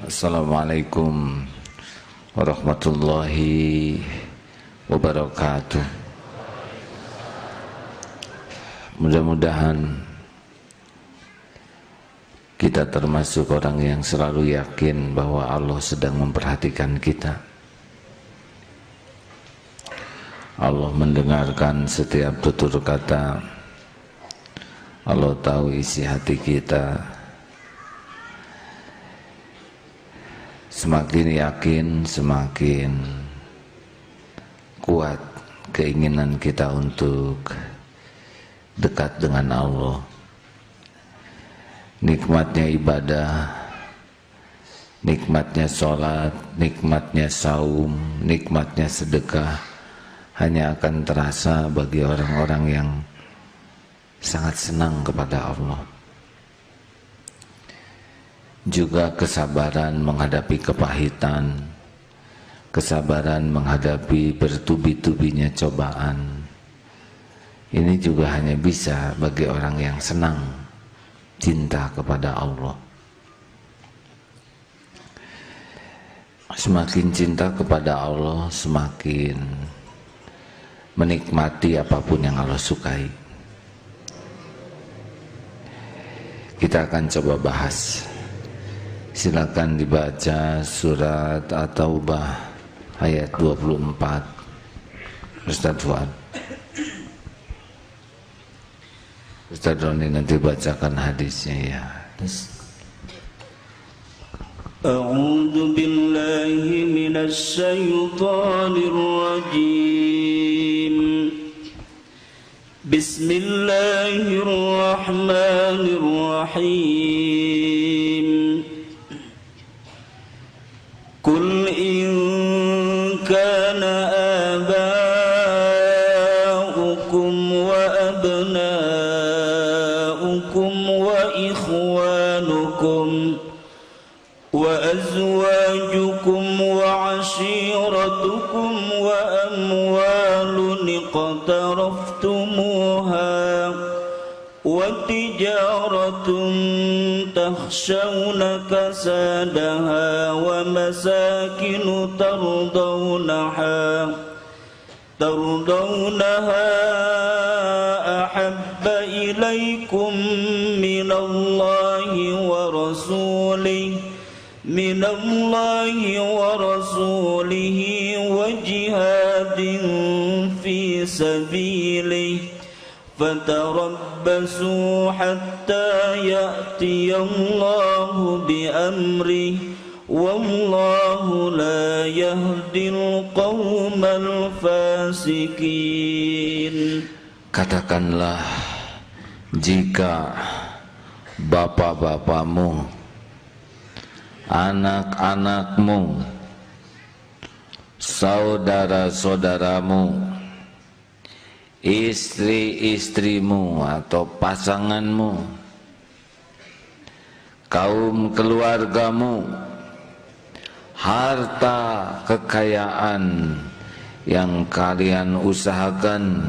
Assalamualaikum warahmatullahi wabarakatuh. Mudah-mudahan kita termasuk orang yang selalu yakin bahwa Allah sedang memperhatikan kita. Allah mendengarkan setiap tutur kata. Allah tahu isi hati kita. Semakin yakin, semakin kuat keinginan kita untuk dekat dengan Allah. Nikmatnya ibadah, nikmatnya sholat, nikmatnya saum, nikmatnya sedekah hanya akan terasa bagi orang-orang yang sangat senang kepada Allah. Juga kesabaran menghadapi kepahitan, kesabaran menghadapi bertubi-tubinya cobaan. Ini juga hanya bisa bagi orang yang senang cinta kepada Allah. Semakin cinta kepada Allah, semakin menikmati apapun yang Allah sukai. Kita akan coba bahas. Silakan dibaca surat At-Taubah ayat 24. Ustaz Fuad. Ustaz Roni nanti bacakan hadisnya ya. A'udzu billahi minasy syaithanir rajim. Bismillahirrahmanirrahim. Qul in kana aba'ukum wa abna'ukum wa ikhwanukum wa azwajukum wa ashiratukum wa amwalun iqtaraftumuha wa tijaratun takhshawna kasadaha wa masakinu tardawnaha ahabba ilaykum minallahi wa rasulihi wa jihadin fi sabilihi fatarabbasu hatta ya'tiyallahu bi'amrihi wallahu la yahdil qawmal fasikin. Katakanlah, jika bapak-bapakmu, anak-anakmu, saudara-saudaramu, istri-istrimu atau pasanganmu, kaum keluargamu, harta kekayaan yang kalian usahakan,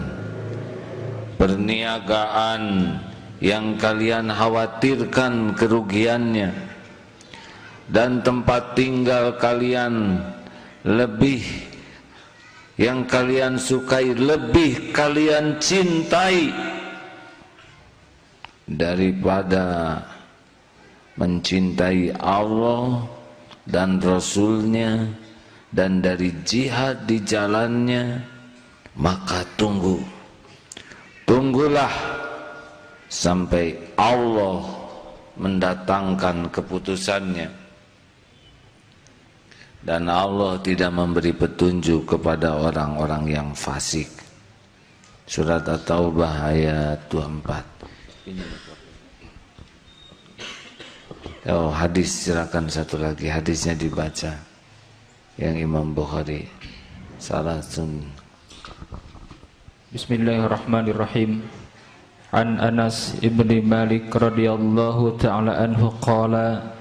perniagaan yang kalian khawatirkan kerugiannya, dan tempat tinggal kalian lebih yang kalian sukai, lebih kalian cintai daripada mencintai Allah dan Rasulnya dan dari jihad di jalannya, maka tunggulah sampai Allah mendatangkan keputusannya. Dan Allah tidak memberi petunjuk kepada orang-orang yang fasik. Surat At-Taubah ayat 24. Oh, hadis, silakan satu lagi hadisnya dibaca. Yang Imam Bukhari. Salatun. Bismillahirrahmanirrahim. An Anas ibni Malik radhiyallahu ta'ala anhu qala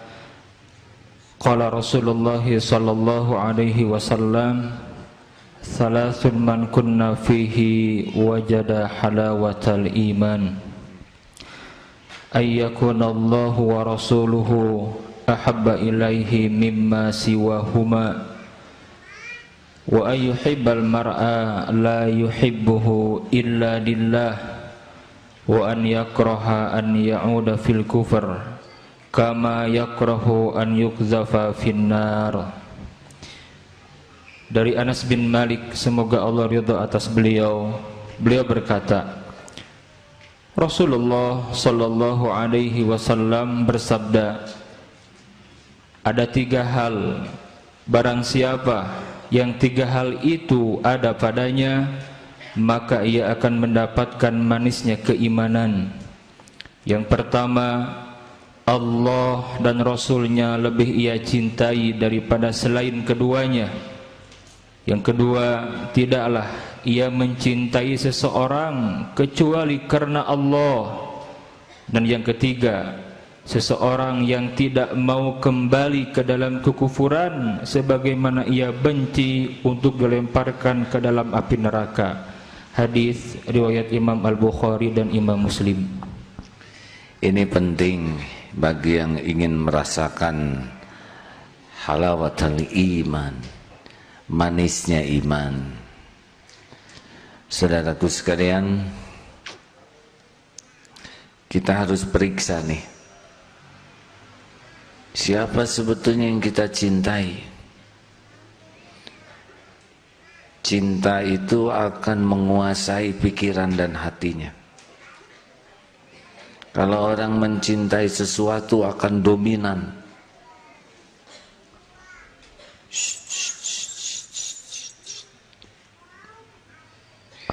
qala Rasulullah sallallahu alaihi wasallam thalathun man kunna fihi wajada halawatal iman ayyakuna Allahu wa rasuluhu ahabba ilaihi mimma siwahuma wa ayyuhibbal mar'a la yuhibbuhu illa lillah wa an yakraha an ya'uda fil kufr kama yakrahu an yukzafa finnar. Dari Anas bin Malik, semoga Allah ridha atas beliau, beliau berkata, Rasulullah sallallahu alaihi wasallam bersabda, ada 3 hal, barang siapa yang 3 hal itu ada padanya, maka ia akan mendapatkan manisnya keimanan. Yang pertama, Allah dan Rasulnya lebih ia cintai daripada selain keduanya. Yang kedua, tidaklah ia mencintai seseorang kecuali karena Allah. Dan yang ketiga, seseorang yang tidak mau kembali ke dalam kekufuran sebagaimana ia benci untuk dilemparkan ke dalam api neraka. Hadis riwayat Imam Al-Bukhari dan Imam Muslim. Ini penting bagi yang ingin merasakan halawatul iman, manisnya iman. Saudaraku sekalian, kita harus periksa nih, siapa sebetulnya yang kita cintai. Cinta itu akan menguasai pikiran dan hatinya. Kalau orang mencintai sesuatu akan dominan.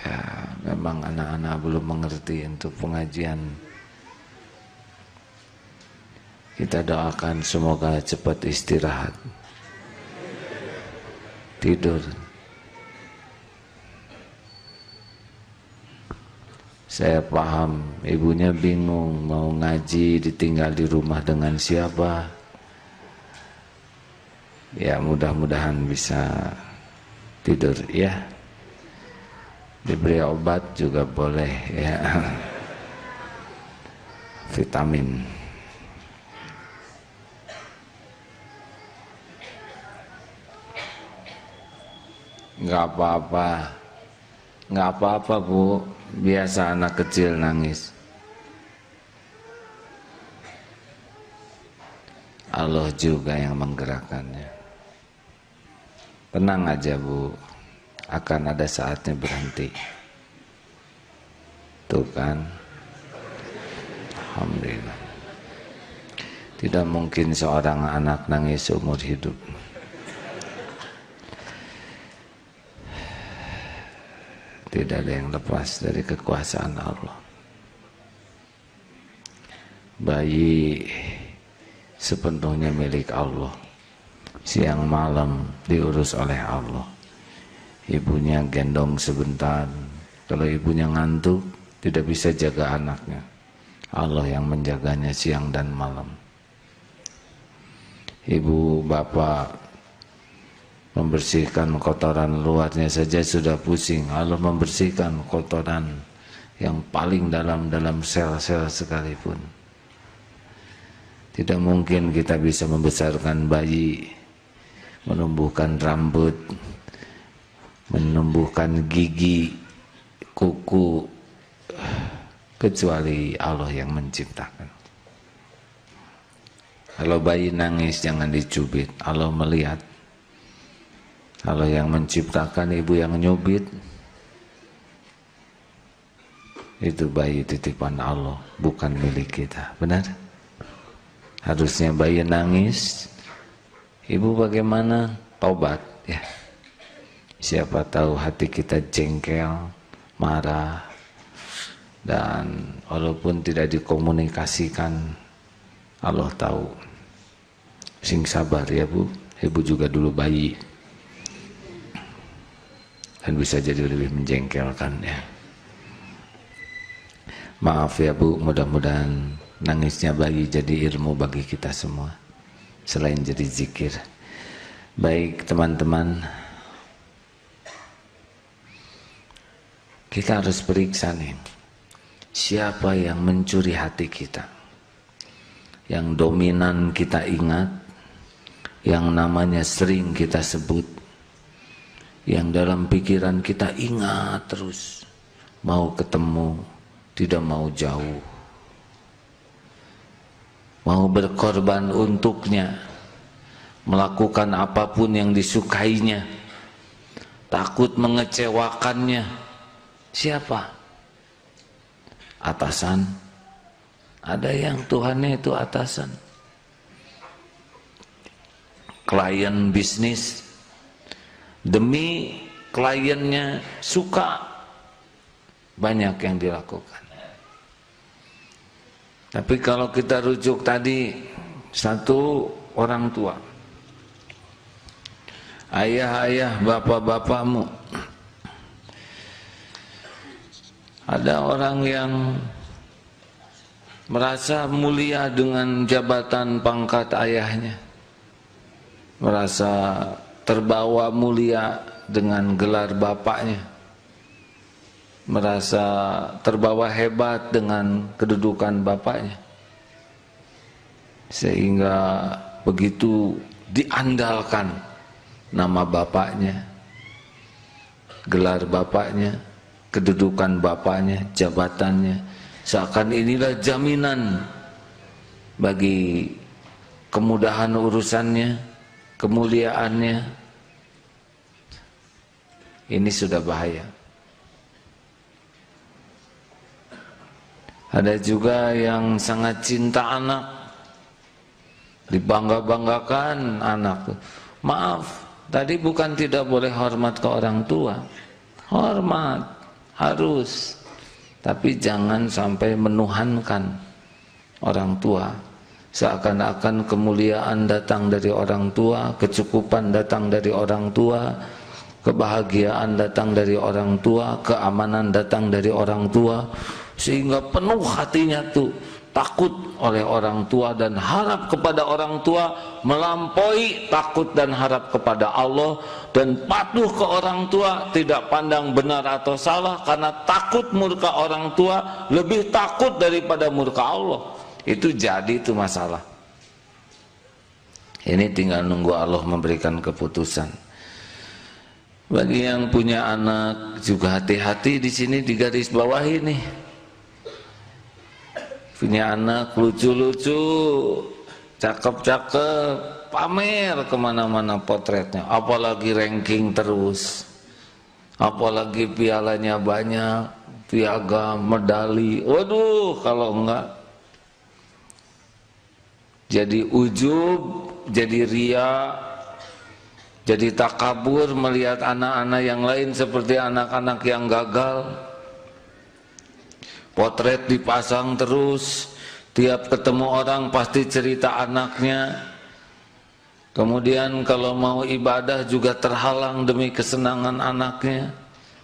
Ya, memang anak-anak belum mengerti untuk pengajian. Kita doakan semoga cepat istirahat, tidur. Saya paham, ibunya bingung mau ngaji, ditinggal di rumah dengan siapa. Ya, mudah-mudahan bisa tidur ya. Diberi obat juga boleh ya. Vitamin. Enggak apa-apa. Enggak apa-apa, Bu. Biasa anak kecil nangis. Allah juga yang menggerakkannya. Tenang aja, Bu. Akan ada saatnya berhenti. Tuh kan. Alhamdulillah. Tidak mungkin seorang anak nangis seumur hidup. Tidak ada yang lepas dari kekuasaan Allah. Bayi sepenuhnya milik Allah. Siang malam diurus oleh Allah. Ibunya gendong sebentar. Kalau ibunya ngantuk, tidak bisa jaga anaknya. Allah yang menjaganya siang dan malam. Ibu, bapak membersihkan kotoran luarnya saja sudah pusing. Allah membersihkan kotoran yang paling dalam sel-sel sekalipun. Tidak mungkin kita bisa membesarkan bayi, menumbuhkan rambut, menumbuhkan gigi, kuku, kecuali Allah yang menciptakan. Kalau bayi nangis jangan dicubit, Allah melihat. Kalau yang menciptakan, ibu yang nyubit, itu bayi titipan Allah, bukan milik kita. Benar? Harusnya bayi nangis, ibu bagaimana? Tobat ya. Siapa tahu hati kita jengkel, marah, dan walaupun tidak dikomunikasikan, Allah tahu. Sing sabar ya, Bu. Ibu juga dulu bayi. Dan bisa jadi lebih menjengkelkan ya. Maaf ya, Bu, mudah-mudahan nangisnya bayi jadi ilmu bagi kita semua, selain jadi zikir. Baik teman-teman, kita harus periksa nih, siapa yang mencuri hati kita, yang dominan kita ingat, yang namanya sering kita sebut, yang dalam pikiran kita ingat terus, mau ketemu, tidak mau jauh, mau berkorban untuknya, melakukan apapun yang disukainya, takut mengecewakannya. Siapa? Atasan. Ada yang Tuhannya itu atasan. Klien bisnis, demi kliennya suka, banyak yang dilakukan. Tapi kalau kita rujuk tadi, satu orang tua, ayah-ayah, bapak-bapakmu, ada orang yang merasa mulia dengan jabatan pangkat ayahnya, merasa terbawa mulia dengan gelar bapaknya, merasa terbawa hebat dengan kedudukan bapaknya, sehingga begitu diandalkan nama bapaknya, gelar bapaknya, kedudukan bapaknya, jabatannya, seakan inilah jaminan bagi kemudahan urusannya, kemuliaannya. Ini sudah bahaya. Ada juga yang sangat cinta anak, dibangga-banggakan anak. Maaf, tadi bukan tidak boleh hormat ke orang tua. Hormat, harus. Tapi jangan sampai menuhankan orang tua. Seakan-akan kemuliaan datang dari orang tua, kecukupan datang dari orang tua, kebahagiaan datang dari orang tua, keamanan datang dari orang tua, sehingga penuh hatinya tuh takut oleh orang tua dan harap kepada orang tua melampaui takut dan harap kepada Allah, dan patuh ke orang tua, tidak pandang benar atau salah, karena takut murka orang tua lebih takut daripada murka Allah. Itu jadi itu masalah. Ini tinggal nunggu Allah memberikan keputusan. Bagi yang punya anak juga hati-hati di sini, di garis bawah ini. Punya anak lucu-lucu, cakep-cakep, pamer kemana-mana potretnya, apalagi ranking terus, apalagi pialanya banyak, piagam, medali. Waduh, kalau enggak jadi ujub, jadi ria, jadi takabur melihat anak-anak yang lain seperti anak-anak yang gagal. Potret dipasang terus, tiap ketemu orang pasti cerita anaknya. Kemudian kalau mau ibadah juga terhalang demi kesenangan anaknya.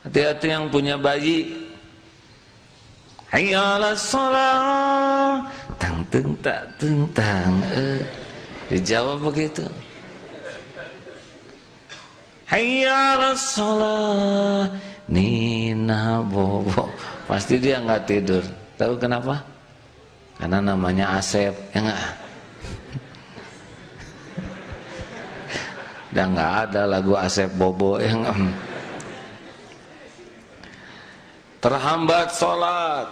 Hati-hati yang punya bayi. Hayya 'alas shalah, tang teng tak teng tang. Dijawab begitu. Hayya 'alas shalah, Nina bobo. Pasti dia nggak tidur. Tahu kenapa? Karena namanya Asep, ya nggak? Dan nggak ada lagu Asep Bobo, ya nggak? Terhambat sholat,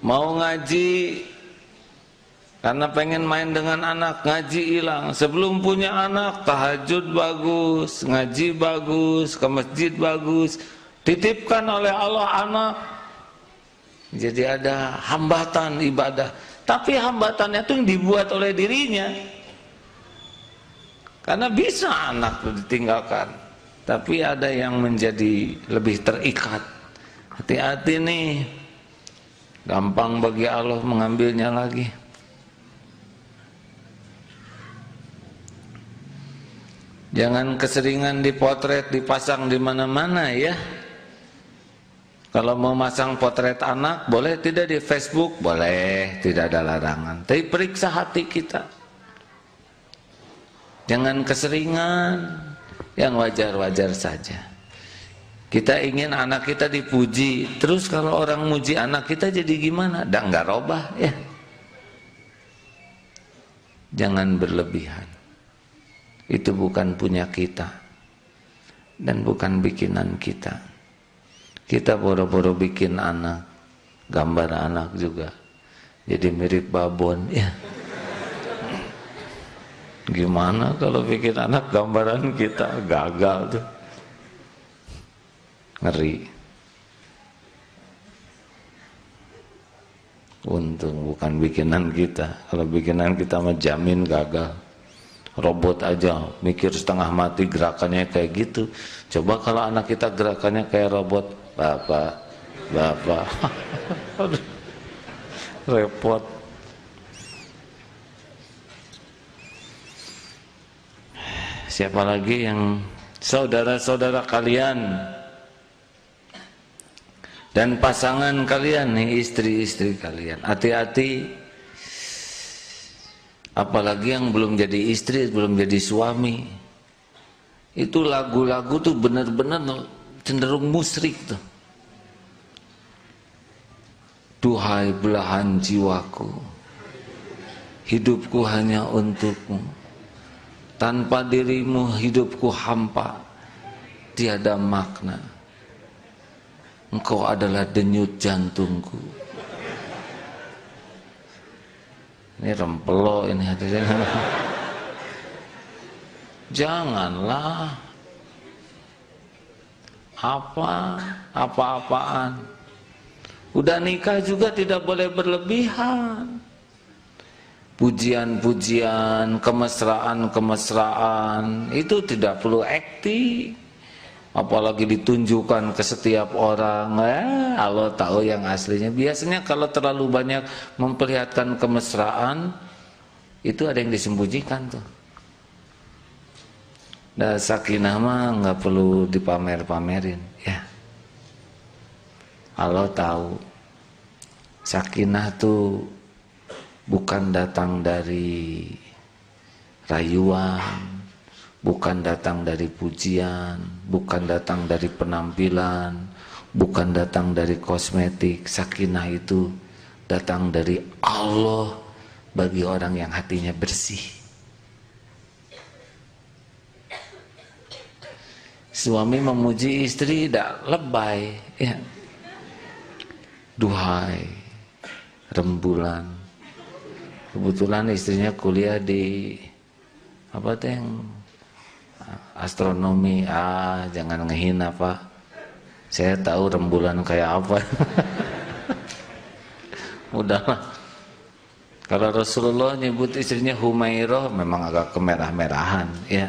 mau ngaji, karena pengen main dengan anak, ngaji hilang. Sebelum punya anak, tahajud bagus, ngaji bagus, ke masjid bagus, titipkan oleh Allah anak. Jadi ada hambatan ibadah, tapi hambatannya itu yang dibuat oleh dirinya. Karena bisa anak ditinggalkan, tapi ada yang menjadi lebih terikat. Hati-hati nih, gampang bagi Allah mengambilnya lagi. Jangan keseringan dipotret, dipasang di mana-mana ya. Kalau mau masang potret anak, boleh tidak di Facebook? Boleh, tidak ada larangan. Tapi periksa hati kita. Jangan keseringan, yang wajar-wajar saja. Kita ingin anak kita dipuji, terus kalau orang muji anak kita jadi gimana? Dan nggak robah ya. Jangan berlebihan. Itu bukan punya kita dan bukan bikinan kita. Kita boro-boro bikin anak, gambar anak juga jadi mirip babon ya. Gimana kalau bikin anak gambaran kita gagal tuh, ngeri. Untung bukan bikinan kita. Kalau bikinan kita mah jamin gagal. Robot aja mikir setengah mati gerakannya kayak gitu. Coba kalau anak kita gerakannya kayak robot, bapak repot. Siapa lagi yang saudara-saudara kalian dan pasangan kalian nih, istri-istri kalian, hati-hati. Apalagi yang belum jadi istri, belum jadi suami. Itu lagu-lagu tuh benar-benar cenderung musyrik tuh. Duhai belahan jiwaku, hidupku hanya untukmu. Tanpa dirimu hidupku hampa, tiada makna. Engkau adalah denyut jantungku. Ini rempelo ini hadirin. Janganlah apa-apaan. Udah nikah juga tidak boleh berlebihan. Pujian-pujian, kemesraan-kemesraan itu tidak perlu akting. Apalagi ditunjukkan ke setiap orang. Allah tahu yang aslinya. Biasanya kalau terlalu banyak memperlihatkan kemesraan, itu ada yang disembunyikan tuh. Dan sakinah mah nggak perlu dipamer-pamerin ya. Allah tahu sakinah tuh bukan datang dari rayuan, bukan datang dari pujian, bukan datang dari penampilan, bukan datang dari kosmetik. Sakinah itu datang dari Allah bagi orang yang hatinya bersih. Suami memuji istri tidak lebay ya. Duhai rembulan. Kebetulan istrinya kuliah di apa tuh yang astronomi. Jangan ngehina Pak, saya tahu rembulan kayak apa. Udahlah. Kalau Rasulullah nyebut istrinya Humairah, memang agak kemerah-merahan ya.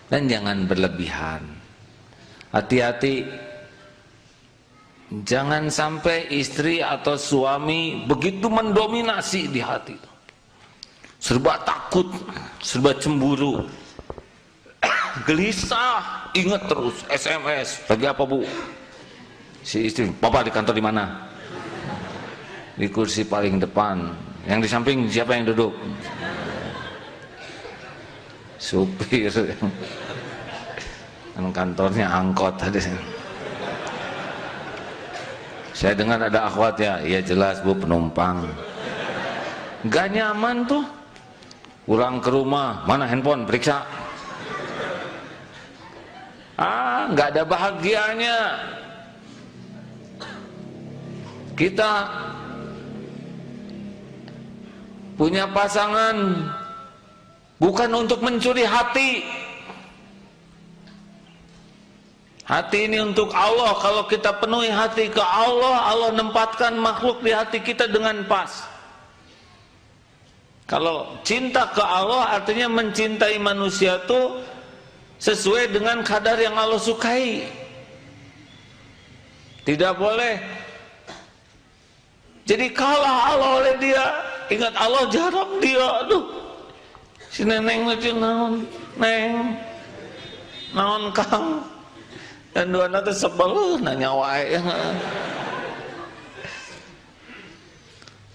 Dan jangan berlebihan. Hati-hati, jangan sampai istri atau suami begitu mendominasi di hati, serba takut, serba cemburu, gelisah, ingat terus SMS, lagi apa Bu? Si istri, Papa di kantor di mana? Di kursi paling depan. Yang di samping siapa yang duduk? Supir. Kan kantornya angkot tadi. Saya dengar ada akhwat ya. Iya jelas Bu, penumpang. Gak nyaman tuh. Pulang ke rumah, mana handphone, periksa. Gak ada bahagianya. Kita punya pasangan bukan untuk mencuri hati. Hati ini untuk Allah. Kalau kita penuhi hati ke Allah, Allah nempatkan makhluk di hati kita dengan pas. Kalau cinta ke Allah artinya mencintai manusia itu sesuai dengan kadar yang Allah sukai. Tidak boleh jadi kalah Allah oleh dia. Ingat Allah jarak dia. Aduh, si neneng lucu naon, neng naon kang. Dan dua nanti sebel nanya wae.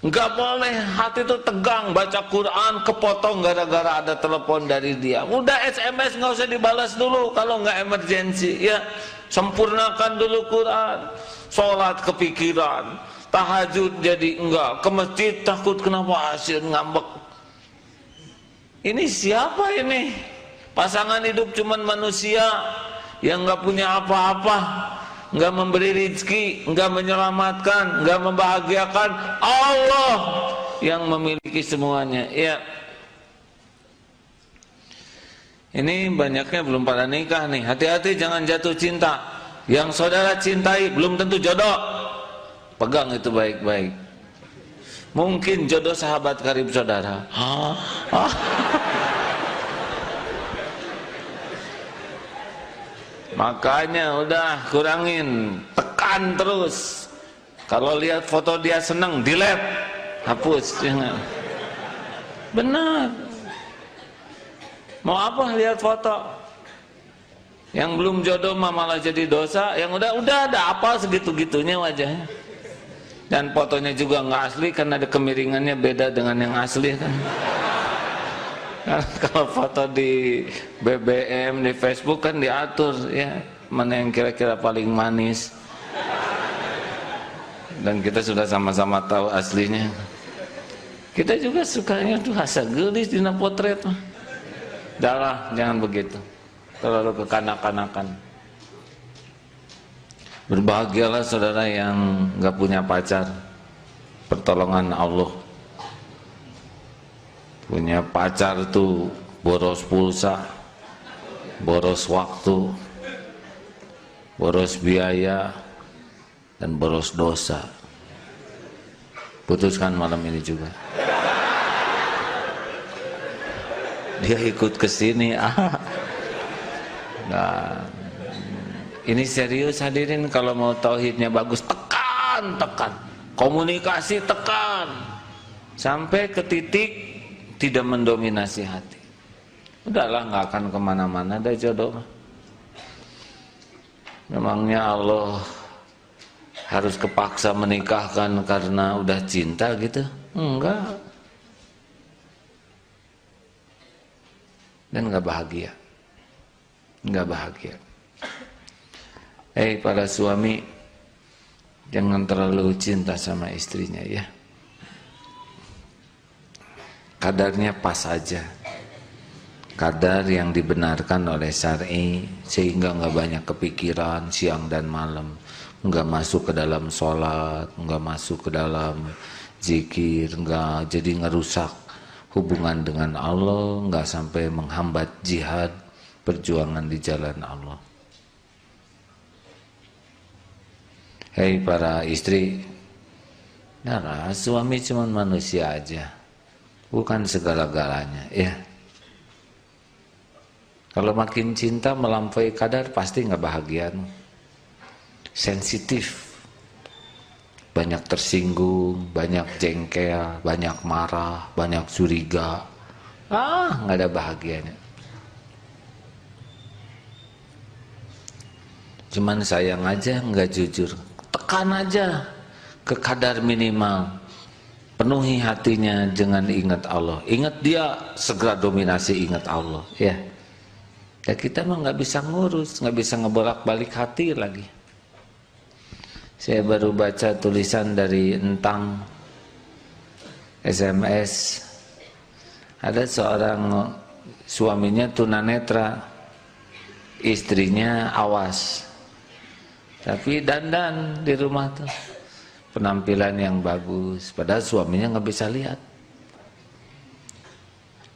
Enggak boleh hati itu tegang baca Quran kepotong gara-gara ada telepon dari dia. Udah SMS nggak usah dibalas dulu kalau nggak emergensi ya. Sempurnakan dulu Quran. Sholat kepikiran, tahajud jadi enggak, ke masjid takut kenapa asyik ngambek. Ini siapa ini? Pasangan hidup cuman manusia yang enggak punya apa-apa, enggak memberi rezeki, enggak menyelamatkan, enggak membahagiakan. Allah yang memiliki semuanya. Ya. Ini banyaknya belum pada nikah nih. Hati-hati jangan jatuh cinta. Yang saudara cintai belum tentu jodoh. Pegang itu baik-baik. Mungkin jodoh sahabat karib saudara. Makanya udah kurangin, tekan terus. Kalau lihat foto dia seneng, delete, hapus. Jangan. Benar. Mau apa lihat foto? Yang belum jodoh malah jadi dosa. Yang udah ada apa segitu-gitunya wajahnya. Dan fotonya juga nggak asli karena ada kemiringannya beda dengan yang asli kan. Kalau foto di BBM, di Facebook kan diatur ya mana yang kira-kira paling manis. Dan kita sudah sama-sama tahu aslinya. Kita juga sukanya tuh asa gelis dina potret mah. Darah, jangan begitu. Terlalu kekanak-kanakan. Berbahagialah saudara yang gak punya pacar. Pertolongan Allah. Punya pacar tuh boros pulsa, boros waktu, boros biaya, dan boros dosa. Putuskan malam ini juga. Dia ikut ke sini. Nah, ini serius hadirin, kalau mau tauhidnya bagus tekan. Komunikasi tekan. Sampai ke titik tidak mendominasi hati. Udahlah, nggak akan kemana-mana dah jodoh. Memangnya Allah harus kepaksa menikahkan karena udah cinta gitu? Enggak. Dan nggak bahagia. Nggak bahagia. Para suami, jangan terlalu cinta sama istrinya ya. Kadarnya pas aja. Kadar yang dibenarkan oleh syar'i, sehingga nggak banyak kepikiran siang dan malam, nggak masuk ke dalam sholat, nggak masuk ke dalam zikir, nggak jadi ngerusak hubungan dengan Allah, nggak sampai menghambat jihad perjuangan di jalan Allah. Para istri, nah, suami cuma manusia aja, bukan segala-galanya ya. Kalau makin cinta melampaui kadar pasti nggak bahagia. Sensitif, banyak tersinggung, banyak jengkel, banyak marah, banyak curiga. Nggak ada bahagianya. Cuman sayang aja nggak jujur. Tekan aja ke kadar minimal. Penuhi hatinya, jangan ingat Allah. Ingat dia, segera dominasi ingat Allah ya. Ya kita mah nggak bisa ngurus, nggak bisa ngebolak-balik hati lagi. Saya baru baca tulisan dari Entang SMS. Ada seorang suaminya tunanetra, istrinya awas, tapi dandan di rumah tuh, penampilan yang bagus, padahal suaminya nggak bisa lihat.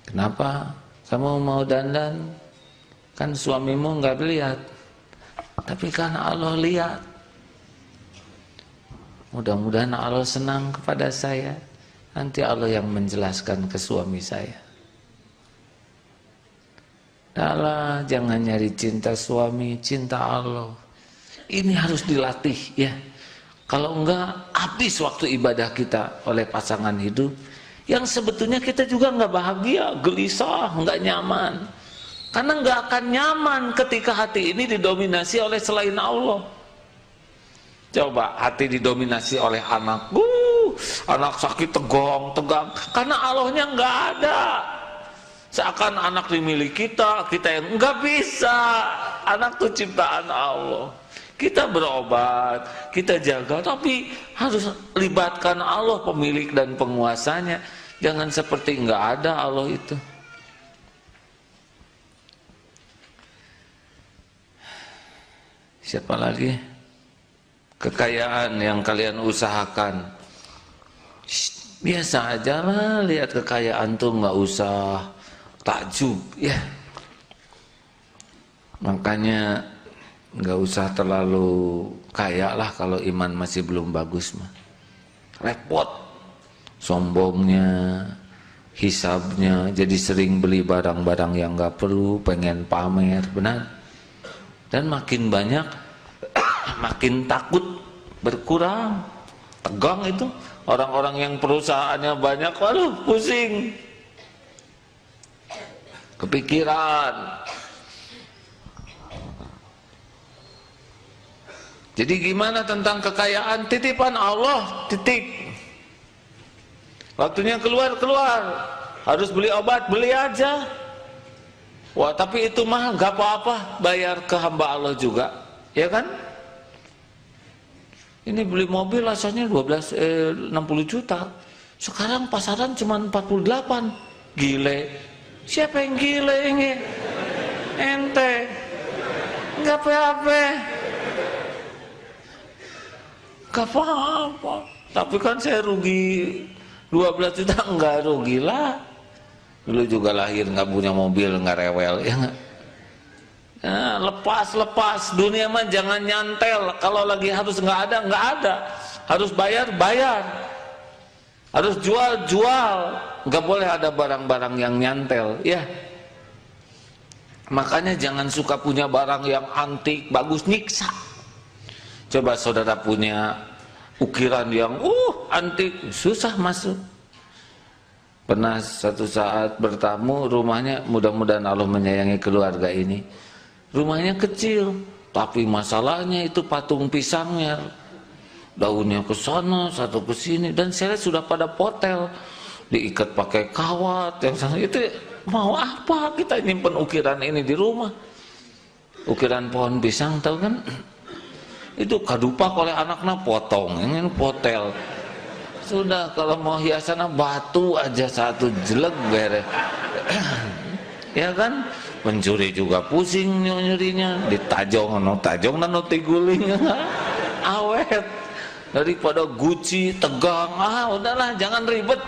Kenapa kamu mau dandan? Kan suamimu nggak lihat, tapi kan Allah lihat. Mudah-mudahan Allah senang kepada saya. Nanti Allah yang menjelaskan ke suami saya. Dahlah, jangan nyari cinta suami, cinta Allah. Ini harus dilatih ya. Kalau enggak, habis waktu ibadah kita oleh pasangan hidup yang sebetulnya kita juga nggak bahagia, gelisah, nggak nyaman. Karena nggak akan nyaman ketika hati ini didominasi oleh selain Allah. Coba hati didominasi oleh anak, anak sakit tegang, karena Allahnya nggak ada. Seakan anak dimiliki kita yang nggak bisa. Anak itu ciptaan Allah. Kita berobat, kita jaga, tapi harus libatkan Allah pemilik dan penguasanya. Jangan seperti nggak ada Allah itu. Siapa lagi? Kekayaan yang kalian usahakan. Biasa aja lah, lihat kekayaan tuh nggak usah takjub ya. Makanya nggak usah terlalu kaya lah kalau iman masih belum bagus mah. Repot, sombongnya, hisabnya, jadi sering beli barang-barang yang nggak perlu, pengen pamer, benar. Dan makin banyak, makin takut berkurang, tegang itu. Orang-orang yang perusahaannya banyak, waduh pusing, kepikiran. Jadi gimana tentang kekayaan? Titipan Allah, titip. Waktunya keluar, harus beli obat, beli aja. Wah, tapi itu mah gak apa-apa, bayar ke hamba Allah juga, ya kan? Ini beli mobil asalnya 60 juta. Sekarang pasaran cuma 48. Gile. Siapa yang gile ini? Ente. Enggak apa-apa. Enggak apa-apa. Tapi kan saya rugi 12 juta, enggak rugi lah. Dulu juga lahir enggak punya mobil, enggak rewel, ya enggak? Nah, lepas dunia mah jangan nyantel. Kalau lagi harus nggak ada, harus bayar, harus jual, nggak boleh ada barang-barang yang nyantel, ya. Makanya jangan suka punya barang yang antik, bagus, nyiksa. Coba saudara punya ukiran yang antik, susah masuk. Pernah satu saat bertamu, rumahnya, mudah-mudahan Allah menyayangi keluarga ini. Rumahnya kecil, tapi masalahnya itu patung pisangnya, daunnya ke sana, satu ke sini, dan saya sudah pada potel, diikat pakai kawat yang sana. Itu mau apa kita nyimpen ukiran ini di rumah? Ukiran pohon pisang, tahu kan? Itu kadupak oleh anaknya, potong, ini potel. Sudah, kalau mau hiasannya batu aja satu, jelek beres. Ya kan? Mencuri juga pusing nyurinya, ditajong dan tiguling. Awet daripada Gucci, tegang. Udahlah, jangan ribet.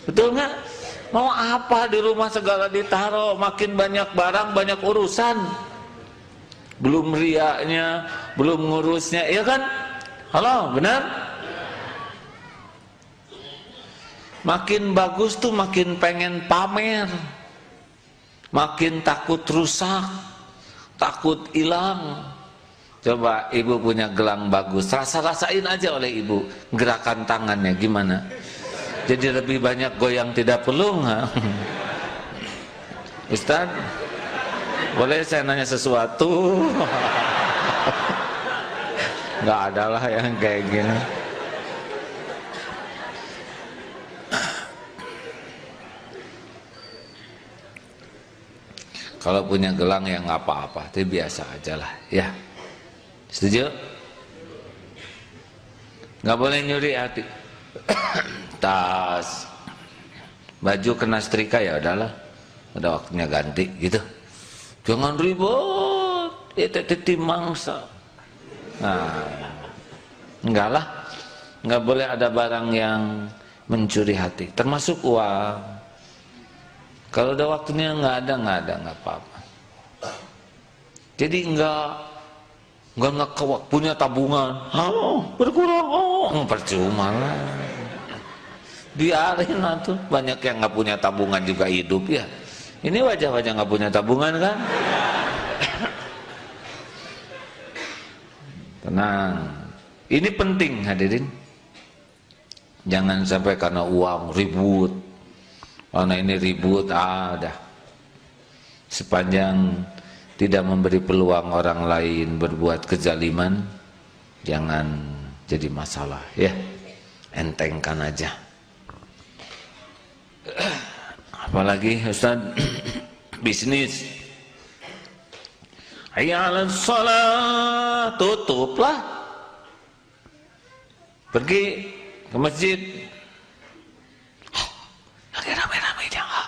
Betul nggak? Mau apa di rumah segala ditaruh, makin banyak barang, banyak urusan. Belum riaknya, belum ngurusnya, ya kan? Halo, benar? Makin bagus tuh makin pengen pamer. Makin takut rusak, takut hilang. Coba ibu punya gelang bagus, rasain aja oleh ibu gerakan tangannya gimana. Jadi lebih banyak goyang tidak perlu nggak? Ustaz, boleh saya nanya sesuatu? Nggak ada lah yang kayak gini. Kalau punya gelang yang apa-apa, itu biasa aja lah, ya. Setuju? Nggak boleh nyuri hati. Tas, baju kena setrika, ya udahlah, udah waktunya ganti, gitu. Jangan ribut, itu mangsa. Nah, enggak lah, nggak boleh ada barang yang mencuri hati, termasuk uang. Kalau udah waktunya nggak ada, nggak apa-apa. Jadi nggak ngekewak, punya tabungan, berkurang, percuma lah. Biarin lah tuh, banyak yang nggak punya tabungan juga hidup ya. Ini wajah-wajah nggak punya tabungan kan? Tenang, ini penting hadirin. Jangan sampai karena uang ribut. Karena ini ribut, dah. Sepanjang tidak memberi peluang orang lain berbuat kezaliman, jangan jadi masalah, ya. Entengkan aja. Apalagi Ustaz, bisnis. hayya 'alas shalah, tutuplah. Pergi ke masjid, lagi ramai-ramainya enggak.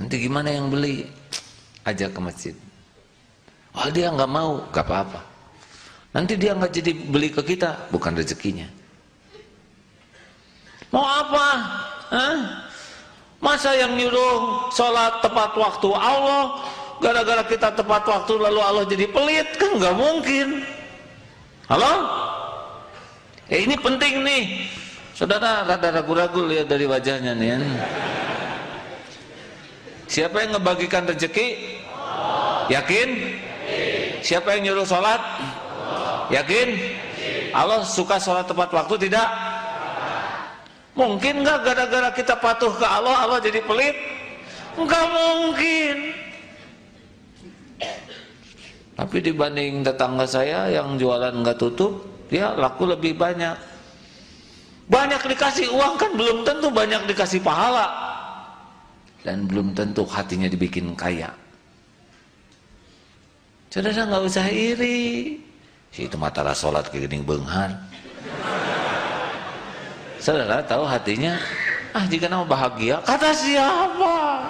Nanti gimana yang beli? Ajak ke masjid. Oh, dia nggak mau, nggak apa-apa. Nanti dia nggak jadi beli ke kita, bukan rezekinya. Mau apa? Hah? Masa yang nyuruh sholat tepat waktu Allah, gara-gara kita tepat waktu lalu Allah jadi pelit? Kan nggak mungkin. Halo? Ini penting nih. Saudara rada ragu-ragu lihat dari wajahnya nih. Siapa yang ngebagikan rezeki? Yakin? Siapa yang nyuruh sholat? Yakin? Allah suka sholat tepat waktu tidak? Mungkin nggak gara-gara kita patuh ke Allah, Allah jadi pelit? Nggak mungkin. Tapi dibanding tetangga saya yang jualan nggak tutup, dia laku lebih banyak. Banyak dikasih uang kan belum tentu banyak dikasih pahala, dan belum tentu hatinya dibikin kaya. Saudara nggak usah iri. Si itu matara sholat ke gening beunghar. Saudara tahu hatinya, jika nama bahagia, kata siapa?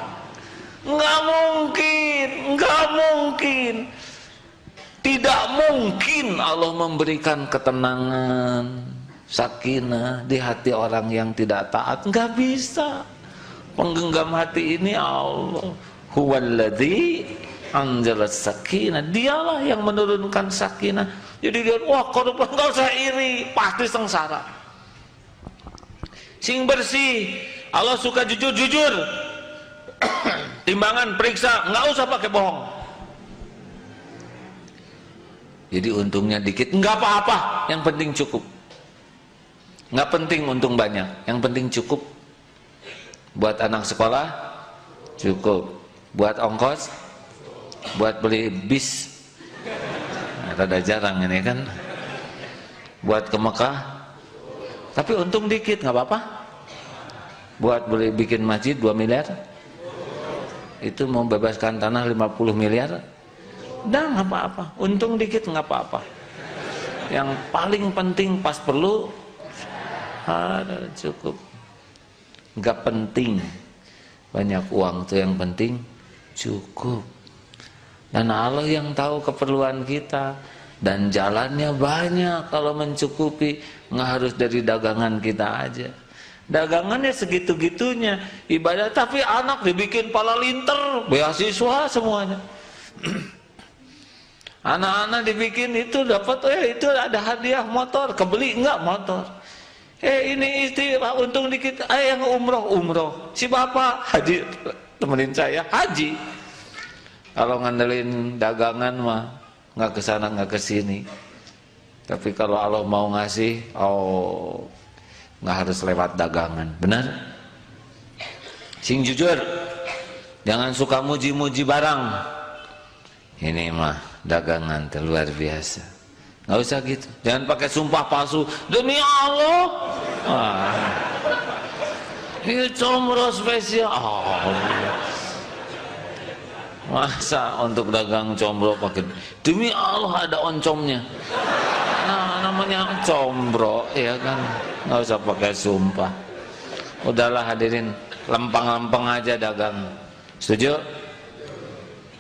Nggak mungkin, nggak mungkin. Tidak mungkin Allah memberikan ketenangan, sakinah di hati orang yang tidak taat. Nggak bisa. Penggenggam hati ini Allah. Huwaladzi anzalas sakinah. Dialah yang menurunkan sakinah. Jadi dia, wah korban nggak usah iri, pasti sengsara. Sing bersih, Allah suka jujur-jujur. Timbangan periksa, nggak usah pakai bohong. Jadi untungnya dikit, nggak apa-apa, yang penting cukup. Nggak penting untung banyak, yang penting cukup. Buat anak sekolah, cukup. Buat ongkos, buat beli bis, rada jarang ini kan. Buat ke Mekah, tapi untung dikit, nggak apa-apa. Buat beli bikin masjid 2 miliar, itu mau bebaskan tanah 50 miliar, dah nggak apa-apa. Untung dikit nggak apa-apa. Yang paling penting pas perlu, ada cukup. Nggak penting banyak uang tuh, yang penting cukup. Dan Allah yang tahu keperluan kita, dan jalannya banyak kalau mencukupi. Nggak harus dari dagangan kita aja. Dagangannya segitu-gitunya, ibadah, tapi anak dibikin pala linter, beasiswa semuanya. Anak-anak dibikin itu dapat, itu ada hadiah motor, kebeli enggak motor. Ini istri untung dikit, yang umroh. Si bapak haji, temenin saya haji. Kalau ngandelin dagangan mah nggak kesana nggak kesini. Tapi kalau Allah mau ngasih, nggak harus lewat dagangan, benar? Sing jujur, jangan suka muji-muji barang. Ini mah dagangan luar biasa. Nggak usah gitu. Jangan pakai sumpah palsu. Demi Allah. Ini comro spesial. Masa untuk dagang combro pakai demi Allah ada oncomnya. Nah, namanya combro, ya kan. Nggak usah pakai sumpah. Udahlah hadirin, lempeng-lempeng aja dagang. Setuju?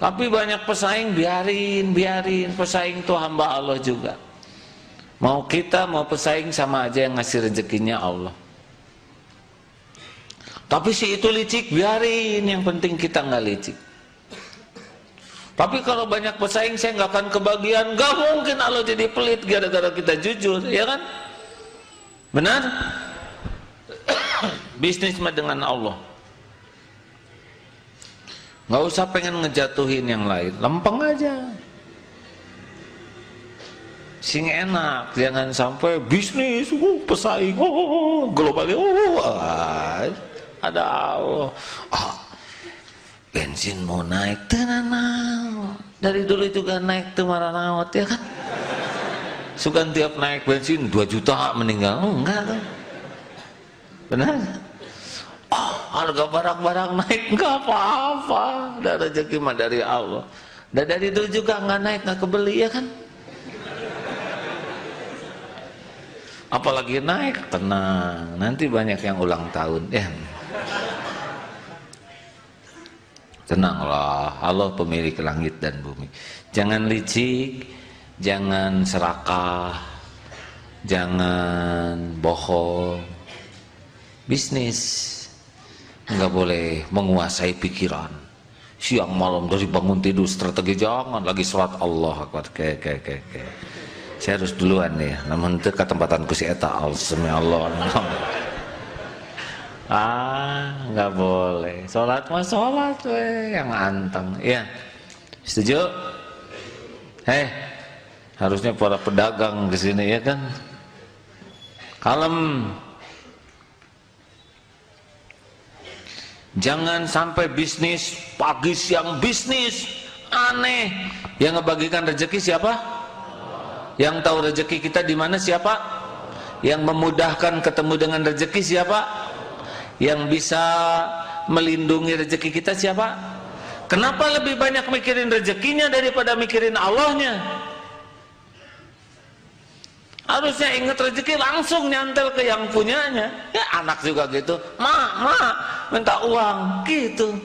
Tapi banyak pesaing, biarin. Pesaing itu hamba Allah juga. Mau kita mau pesaing sama aja, yang ngasih rezekinya Allah. Tapi si itu licik, biarin. Yang penting kita nggak licik. Tapi kalau banyak pesaing, saya nggak akan kebagian. Nggak mungkin Allah jadi pelit gara-gara kita jujur, ya kan? Benar? Bisnis mah dengan Allah. Nggak usah pengen ngejatuhin yang lain, lempeng aja. Sing enak, jangan sampai bisnis, pesaing, globalnya, ada Allah. Bensin mau naik, tenang. Dari dulu juga naik tuh marah-nawat, ya kan? Sukan tiap naik bensin 2 juta meninggal, enggak kan? Benar? harga barang-barang naik, nggak apa-apa, udah rezeki mah dari Allah. Dan dari dulu juga nggak naik, nggak kebeli ya kan. Apalagi naik, tenang, nanti banyak yang ulang tahun ya. Tenanglah, Allah pemilik langit dan bumi. Jangan licik, jangan serakah, jangan bohong. Bisnis nggak boleh menguasai pikiran. Siang malam dari bangun tidur strategi, jangan lagi sholat Allah Akbar. Saya harus duluan nih, namun itu ketempatanku si eta Allah. Nggak boleh. Sholat mah sholat yang anteng. Iya, setuju? Harusnya para pedagang di sini ya kan. Kalem. Jangan sampai bisnis pagi siang bisnis aneh. Yang ngebagikan rezeki siapa? Yang tahu rezeki kita di mana siapa? Yang memudahkan ketemu dengan rezeki siapa? Yang bisa melindungi rezeki kita siapa? Kenapa lebih banyak mikirin rezekinya daripada mikirin Allahnya? Harusnya ingat rezeki langsung nyantel ke yang punyanya. Ya anak juga gitu, mak minta uang gitu.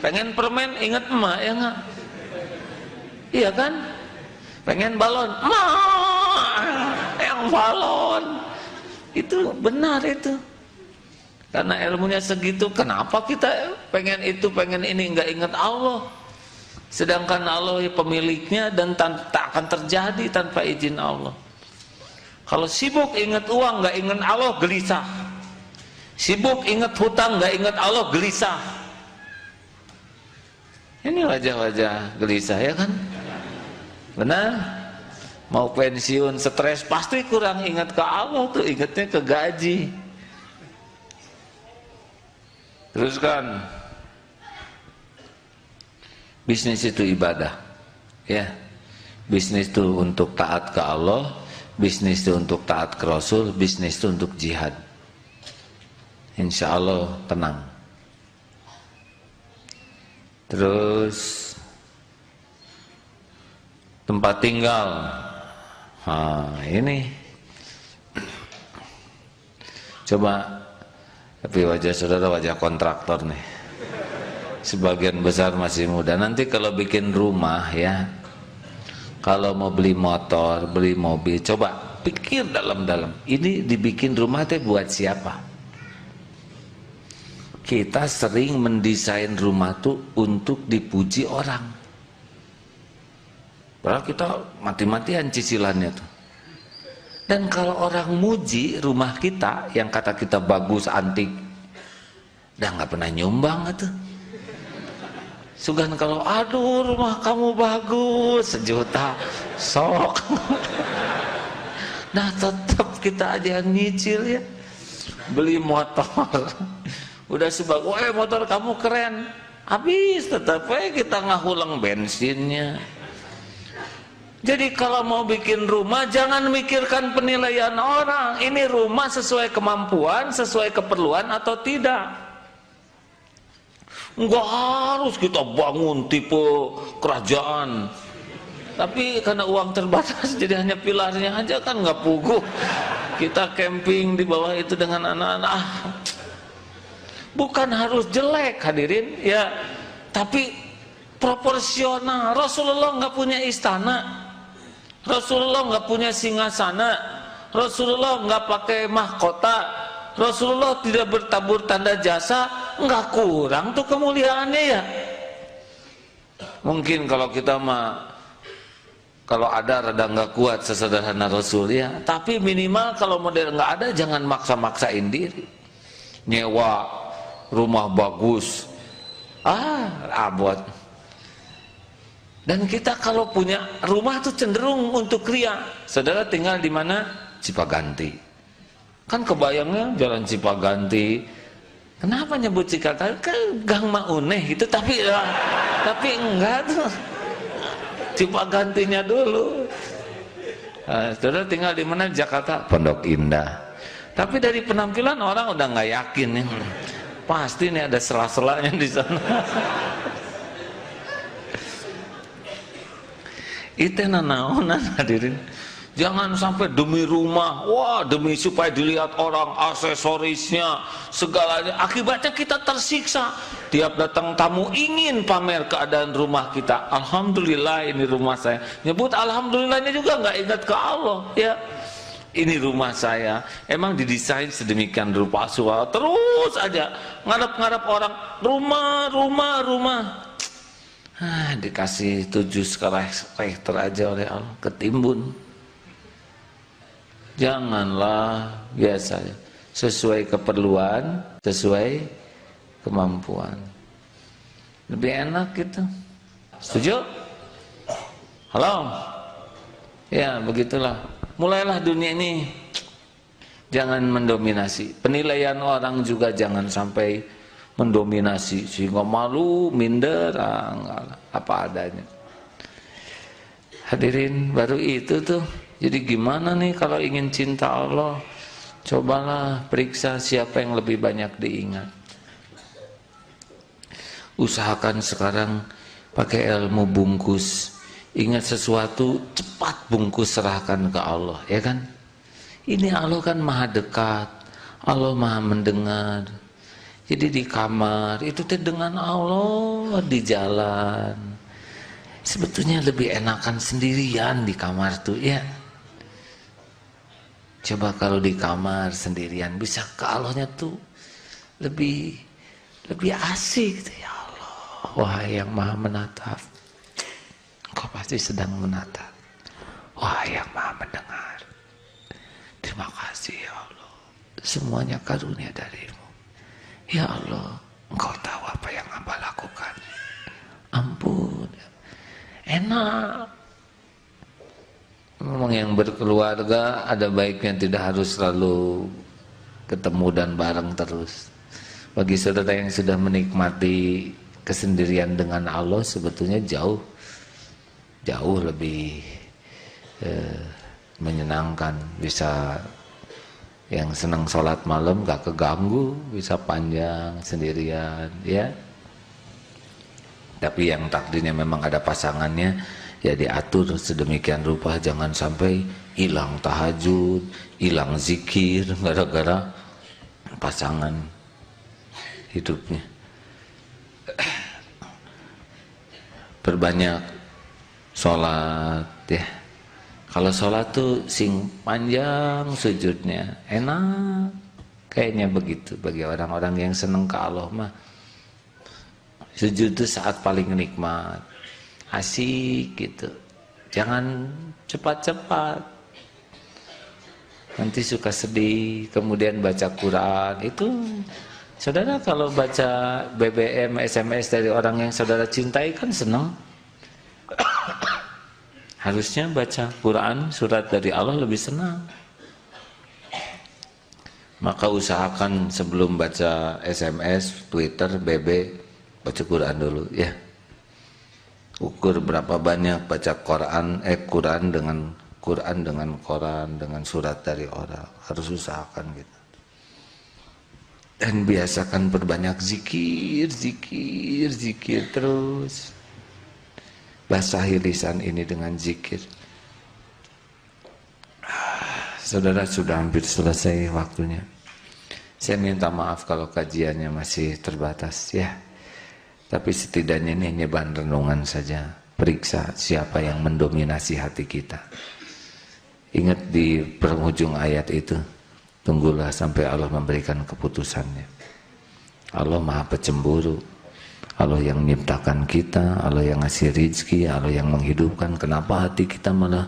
Pengen permen ingat emak ya nggak? Iya kan? Pengen balon, yang balon. Itu benar itu. Karena ilmunya segitu, kenapa kita pengen itu, pengen ini, nggak ingat Allah? Sedangkan Allah pemiliknya dan tak akan terjadi tanpa izin Allah. Kalau sibuk ingat uang, nggak ingat Allah, gelisah. Sibuk ingat hutang, nggak ingat Allah, gelisah. Ini wajah-wajah gelisah ya kan? Benar? Mau pensiun stres pasti kurang ingat ke Allah tuh, ingatnya ke gaji. Teruskan. Bisnis itu ibadah. Ya. Bisnis itu untuk taat ke Allah, bisnis itu untuk taat ke Rasul, bisnis itu untuk jihad. Insya Allah tenang. Terus tempat tinggal. Ini coba. Tapi wajah saudara wajah kontraktor nih. Sebagian besar masih muda. Nanti kalau bikin rumah ya, kalau mau beli motor, beli mobil, coba pikir dalam-dalam. Ini dibikin rumah teh buat siapa? Kita sering mendesain rumah tuh untuk dipuji orang. Padahal kita mati-matian cicilannya tuh. Dan kalau orang muji rumah kita yang kata kita bagus, antik, dah nggak pernah nyumbang itu. Sugan kalau aduh rumah kamu bagus 1 juta sok. Nah tetap kita aja yang nyicil ya. Beli motor udah sebagus, motor kamu keren, habis tetap kita ngahulang bensinnya. Jadi kalau mau bikin rumah jangan mikirkan penilaian orang. Ini rumah sesuai kemampuan, sesuai keperluan atau tidak. Enggak harus kita bangun tipe kerajaan. Tapi karena uang terbatas jadi hanya pilarnya aja kan nggak puguh. Kita camping di bawah itu dengan anak-anak. Bukan harus jelek hadirin ya, tapi proporsional. Rasulullah nggak punya istana. Rasulullah nggak punya singgasana, Rasulullah nggak pakai mahkota, Rasulullah tidak bertabur tanda jasa, nggak kurang tuh kemuliaannya ya. Mungkin kalau kita mah, kalau ada rada nggak kuat sesederhana Rasul ya, tapi minimal kalau model nggak ada jangan maksa-maksain diri. Nyewa rumah bagus, abot. Dan kita kalau punya rumah tuh cenderung untuk ria. Saudara tinggal di mana? Cipaganti. Kan kebayangnya jalan Cipaganti. Kenapa nyebut Cipaganti? Kan Gang Mauneh gitu, tapi enggak tuh. Cipagantinya dulu. Saudara tinggal di mana? Jakarta, Pondok Indah. Tapi dari penampilan orang udah nggak yakin nih. pasti nih ada sela-selanya di sana. Itu nanaonan hadirin. Jangan sampai demi rumah, wah demi supaya dilihat orang, aksesorisnya, segalanya. Akibatnya kita tersiksa. Tiap datang tamu ingin pamer keadaan rumah kita. Alhamdulillah ini rumah saya. Nyebut alhamdulillahnya juga nggak ingat ke Allah. Ya, ini rumah saya. Emang didesain sedemikian rupa suara. Terus aja ngarep-ngarep orang, rumah. Dikasih 7 skala Richter aja oleh Allah, ketimbun. Janganlah biasanya sesuai keperluan, sesuai kemampuan. Lebih enak gitu. Setuju? Halo? Ya, begitulah. Mulailah dunia ini jangan mendominasi. Penilaian orang juga jangan sampai mendominasi sehingga malu, minder, apa adanya. Hadirin, baru itu tuh. Jadi gimana nih kalau ingin cinta Allah? Cobalah periksa siapa yang lebih banyak diingat. Usahakan sekarang pakai ilmu bungkus. Ingat sesuatu, cepat bungkus serahkan ke Allah, ya kan? Ini Allah kan maha dekat, Allah maha mendengar. Jadi di kamar itu dengan Allah, di jalan. Sebetulnya lebih enakan sendirian di kamar tuh, ya. Coba kalau di kamar sendirian bisa ke Allahnya tuh lebih asik gitu, ya Allah. Wahai yang maha menatap, Engkau pasti sedang menatap. Wahai yang maha mendengar, terima kasih ya Allah. Semuanya karunia darimu. Ya Allah, Engkau tahu apa yang hamba lakukan. Ampun. Enak. Memang yang berkeluarga ada baiknya tidak harus selalu ketemu dan bareng terus. Bagi saudara yang sudah menikmati kesendirian dengan Allah, sebetulnya jauh lebih menyenangkan. Bisa yang senang sholat malam gak keganggu, bisa panjang sendirian, ya. Tapi yang takdirnya memang ada pasangannya, ya diatur sedemikian rupa, jangan sampai hilang tahajud, hilang zikir gara-gara pasangan hidupnya. Perbanyak sholat, ya. Kalau sholat tuh sing panjang sujudnya, enak. Kayaknya begitu bagi orang-orang yang seneng ke Allah mah. Sujud itu saat paling nikmat, asik gitu. Jangan cepat-cepat, nanti suka sedih. Kemudian baca Quran itu, saudara kalau baca BBM, SMS dari orang yang saudara cintai kan senang. Harusnya baca Quran, surat dari Allah lebih senang. Maka usahakan sebelum baca SMS, Twitter, BB, baca Quran dulu, ya. Ukur berapa banyak baca Quran dengan koran, dengan surat dari orang. Harus usahakan gitu. Dan biasakan perbanyak zikir terus. Basahi lisan ini dengan zikir. Saudara, sudah hampir selesai waktunya. Saya minta maaf kalau kajiannya masih terbatas, ya. Tapi setidaknya ini hanya bahan renungan saja. Periksa siapa yang mendominasi hati kita. Ingat di penghujung ayat itu, tunggulah sampai Allah memberikan keputusannya. Allah maha pecemburu. Allah yang menciptakan kita, Allah yang ngasih rizki, Allah yang menghidupkan. Kenapa hati kita malah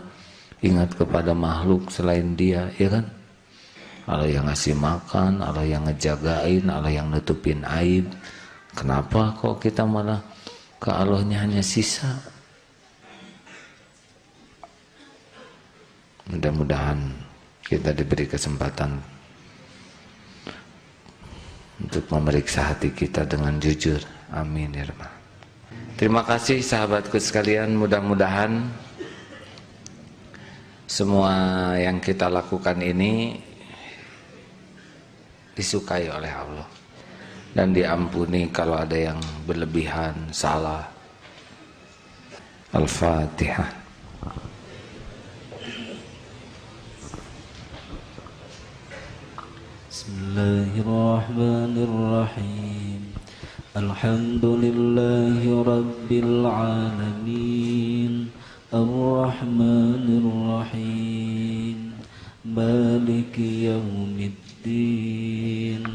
ingat kepada makhluk selain Dia, ya kan? Allah yang ngasih makan, Allah yang ngejagain, Allah yang nutupin aib. Kenapa kok kita malah ke Allahnya hanya sisa? Mudah-mudahan kita diberi kesempatan untuk memeriksa hati kita dengan jujur. Amin ya Rabbal. Terima kasih sahabatku sekalian. Mudah-mudahan semua yang kita lakukan ini disukai oleh Allah. dan diampuni kalau ada yang berlebihan, salah. Al-Fatihah. Bismillahirrahmanirrahim. Alhamdulillahi Rabbil Alamin, Ar-Rahmanir-Rahim, Maliki Yawmiddin,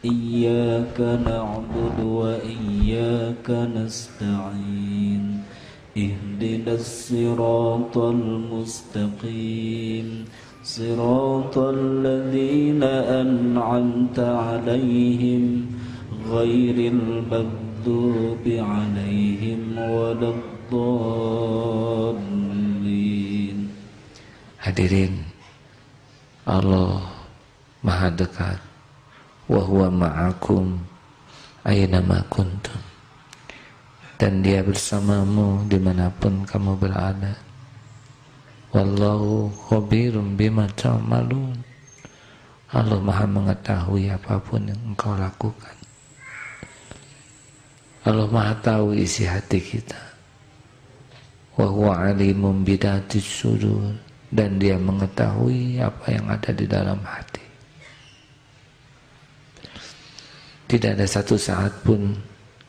Iyyaka na'budu wa iyyaka nasta'in, Ihdinas siratal mustaqim, Siratal ladzina an'amta 'alaihim ghairil maghdubi 'alaihim waladdallin. Hadirin, Allah Maha dekat. Wa huwa ma'akum aynama kuntum. Dan Dia bersamamu dimanapun kamu berada. Wallahu khabirum bima ta'malun. Allah Maha mengetahui apapun yang engkau lakukan. Allah Maha tahu isi hati kita. Wa huwa alimun bidatis sudur. Dan Dia mengetahui apa yang ada di dalam hati. Tidak ada satu saat pun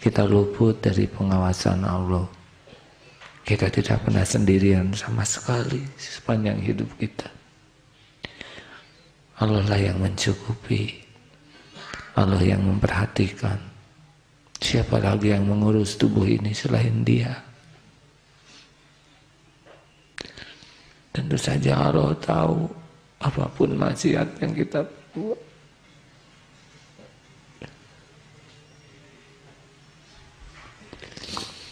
kita luput dari pengawasan Allah. Kita tidak pernah sendirian sama sekali sepanjang hidup kita. Allah lah yang mencukupi. Allah yang memperhatikan. Siapa lagi yang mengurus tubuh ini selain Dia? Tentu saja Allah tahu apapun maksiat yang kita buat.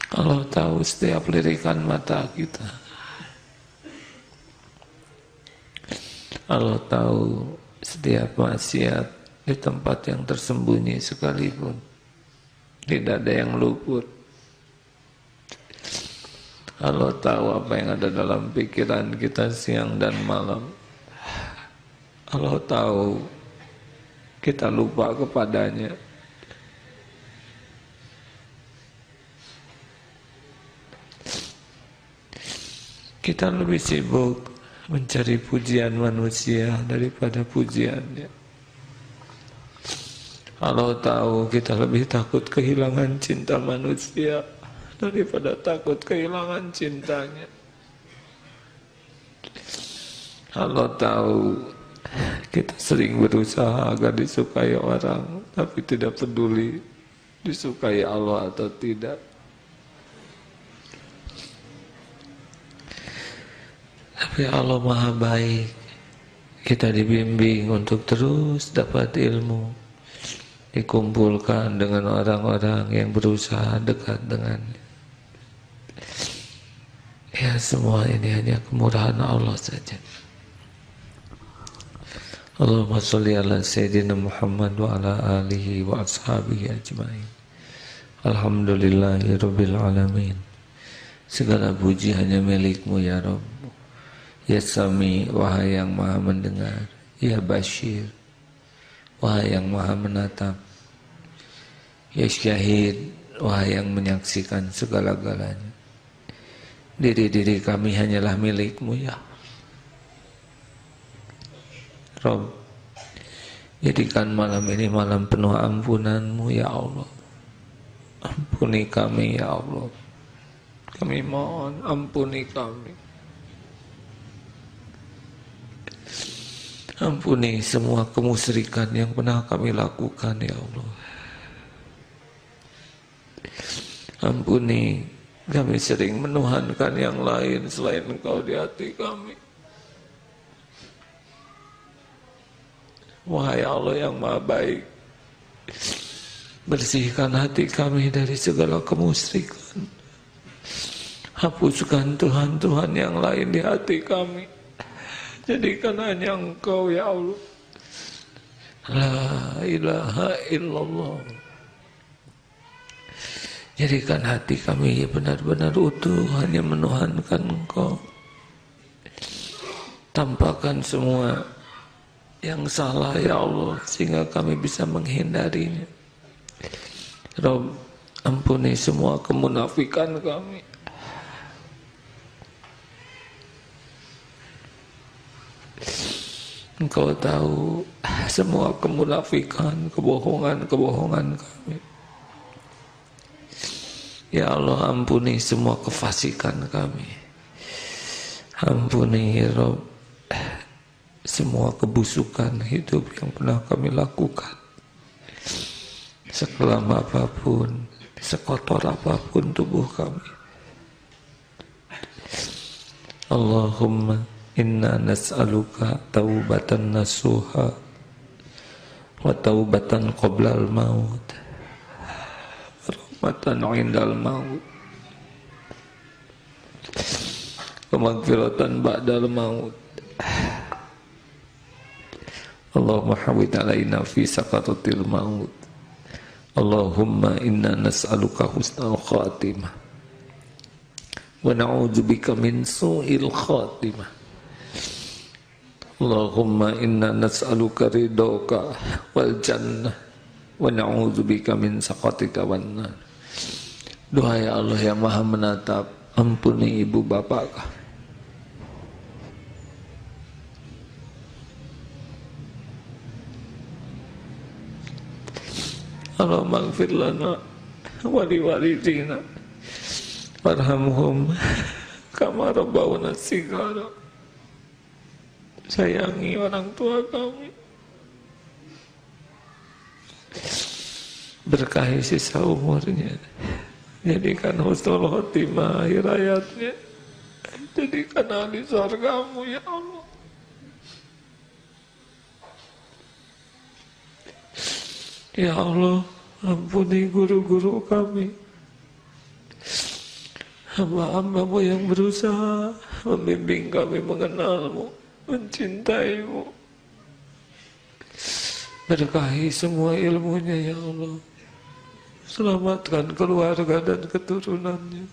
Allah tahu setiap lirikan mata kita. Allah tahu setiap maksiat di tempat yang tersembunyi sekalipun. Tidak ada yang luput. Allah tahu apa yang ada dalam pikiran kita siang dan malam. Allah tahu kita lupa kepadanya. Kita lebih sibuk mencari pujian manusia daripada pujiannya. Allah tahu kita lebih takut kehilangan cinta manusia daripada takut kehilangan cintanya. Allah tahu kita sering berusaha agar disukai orang, tapi tidak peduli disukai Allah atau tidak. Tapi Allah Maha baik. Kita dibimbing untuk terus dapat ilmu, dikumpulkan dengan orang-orang yang berusaha dekat dengannya. Ya, semua ini hanya kemurahan Allah saja. Allahumma sholli ala Sayyidina Muhammad wa ala alihi wa ashabihi ajma'in. Alhamdulillahi Rabbil Alamin. Segala puji hanya milik-Mu ya Rabb. Ya Sami, wahai yang maha mendengar. Ya Bashir, wahai yang maha menatap. Ya Syahid, wahai yang menyaksikan segala-galanya. Diri-diri kami hanyalah milik-Mu ya Rabb. Jadikan malam ini malam penuh ampunan-Mu ya Allah. Ampuni kami ya Allah. Kami mohon ampuni kami. Ampuni semua kemusyrikan yang pernah kami lakukan ya Allah. Ampuni, kami sering menuhankan yang lain selain Engkau di hati kami. Wahai Allah yang Maha baik, bersihkan hati kami dari segala kemusyrikan. Hapuskan Tuhan-Tuhan yang lain di hati kami. Jadikan hanya Engkau ya Allah. La ilaha illallah. Jadikan hati kami benar-benar utuh hanya menuhankan Engkau. Tampakkan semua yang salah ya Allah, sehingga kami bisa menghindarinya. Rabb, ampuni semua kemunafikan kami. Engkau tahu semua kemunafikan, kebohongan kami. Ya Allah, ampuni semua kefasikan kami. Ampuni ya Rabb semua kebusukan hidup yang pernah kami lakukan. Sekelam apapun, sekotor apapun tubuh kami. Allahumma inna nas'aluka taubatan nasuha wa taubatan qoblal maut rahmatan indal maut wa maghfiratan ba'dal maut. Allahumma hawwid alaina fi sakaratil maut. Allahumma inna nas'aluka husnal khatimah wa na'udzubika min su'il khatimah. Allahumma inna nas'aluka ridhoka wal jannah wa na'udzubika min sakhatika wan nar. Doa ya Allah yang Maha menatap, ampuni ibu bapak kami. Allahumma ighfir lana wa liwalidina warhamhum kama rabbawna shighara. Sayangi orang tua kami, berkahi sisa umurnya, jadikan husnul khotimah akhir hayatnya, jadikan ahli surgamu ya Allah. Ya Allah, ampuni guru-guru kami, hamba-hambamu yang berusaha membimbing kami mengenalmu, mencintaimu. Berkahi semua ilmunya ya Allah. Selamatkan keluarga dan keturunannya.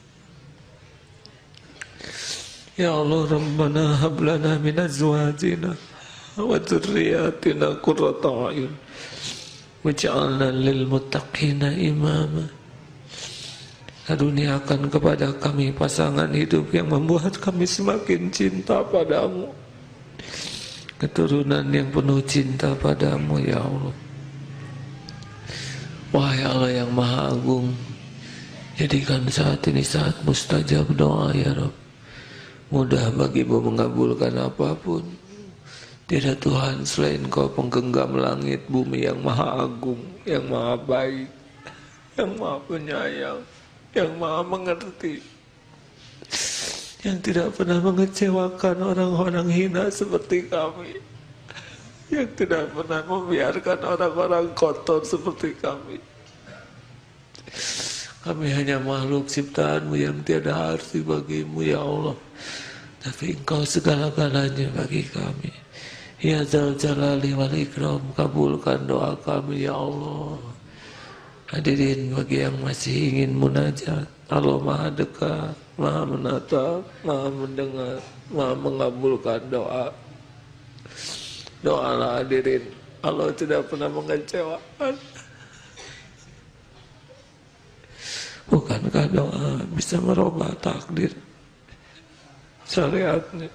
Ya Allah, Rabbana hab lana min azwajina wa dzurriyyatina qurrata a'yun waj'alna lil muttaqina imama. Karuniakan kepada kami pasangan hidup yang membuat kami semakin cinta padamu, keturunan yang penuh cinta padamu ya Allah. Wahai Allah yang Maha Agung, jadikan saat ini saat mustajab doa ya Rabb. Mudah bagimu mengabulkan apapun. Tidak Tuhan selain Kau penggenggam langit bumi yang Maha Agung, yang Maha baik, yang Maha penyayang, yang Maha mengerti, yang tidak pernah mengecewakan orang-orang hina seperti kami, yang tidak pernah membiarkan orang-orang kotor seperti kami. Kami hanya makhluk ciptaanmu yang tiada arti bagimu ya Allah, tapi Engkau segala-galanya bagi kami. Ya Dzal Jalali wal Ikram, kabulkan doa kami ya Allah. Hadirin bagi yang masih ingin munajat, Allah Maha dekat, Maha menatap, Maha mendengar, Maha mengabulkan doa. Doalah hadirin, Allah tidak pernah mengecewakan. Bukankah doa bisa merubah takdir syariatnya?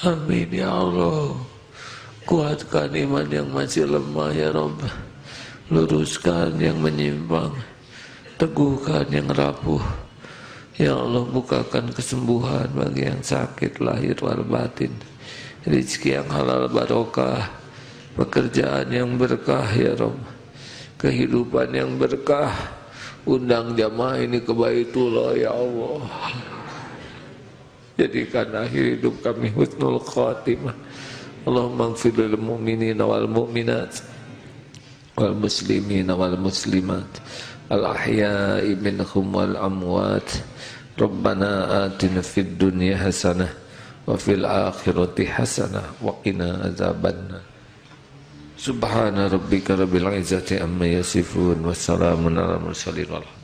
Amin ya Allah. Kuatkan iman yang masih lemah ya Rabb. Luruskan yang menyimpang, teguhkan yang rapuh. Ya Allah, bukakan kesembuhan bagi yang sakit lahir wal batin, rezeki yang halal barokah, pekerjaan yang berkah ya Rabb, kehidupan yang berkah. Undang jamaah ini ke Baitullah ya Allah. Jadikan akhir hidup kami husnul khatimah. Allahumma ighfir lil mu'minina wal mu'minat wal muslimina wal muslimat al ahya'i minhum wal amwat. Rabbana atina fid dunya hasanah wa fil akhirati hasanah wa qina azabannar. Subhana rabbika rabbil izzati amma yasifun, wassalamun alal mursalin.